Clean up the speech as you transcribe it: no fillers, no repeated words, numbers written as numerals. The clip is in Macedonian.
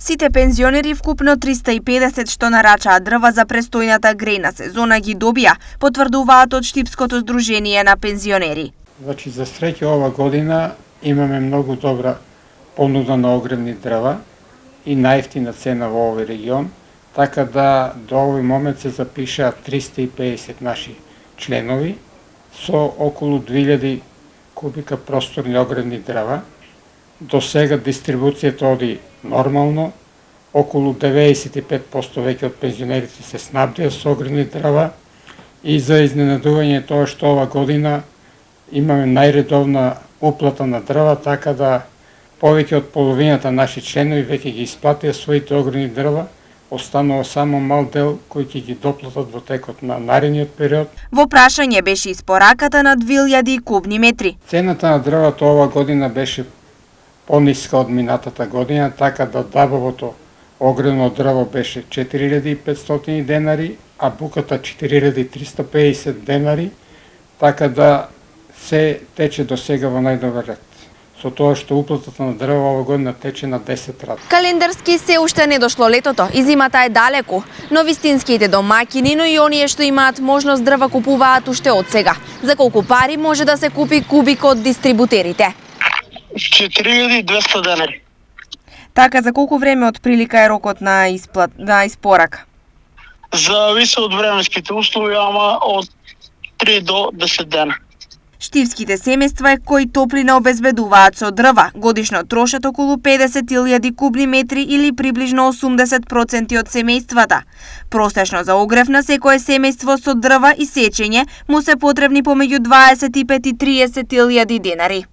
Сите пензионери вкупно 350 што нарачаат дрва за престојната грејна сезона ги добија, потврдуваат од Штипското здружение на пензионери. Значи, за среќа ова година имаме многу добра понуда на огревни дрва и најефтина цена во овој регион, така да до овој момент се запишаат 350 наши членови со околу 2000 кубика просторни огревни дрва. До сега дистрибуцијата оди нормално, околу 95% веќе од пензионерите се снабдија со огревни дрва и за изненадување тоа што ова година имаме најредовна уплата на дрва, така да повеќе од половината наши членови веќе ги исплатија своите огревни дрва, останува само мал дел кои ќе ги доплатат во текот на наредниот период. Во прашање беше испораката на 2000 кубни метри. Цената на дрвото ова година беше пониска од минатата година, така да дабавото огревно дрво беше 4500 денари, а буката 4350 денари, така да се тече до сега во најдобар ред. Со тоа што уплатата на дрво ова година тече на 10 рат. Календарски се уште не дошло летото и зимата е далеку, но вистинските домаќини, но и оние што имаат можност дрва купуваат уште од сега. За колку пари може да се купи кубик од дистрибутерите? 4200 денари. Така, за колку време од прилика е рокот на испорака? Зависи од временските услови, ама од 3 до 10 дена. Штипските семејства кои топлина обезбедуваат со дрва годишно трошат околу 50.000 кубни метри или приближно 80% од семејствата. Просечно за огрев на секое семејство со дрва и сечење му се потребни помеѓу 25 и 30.000 денари.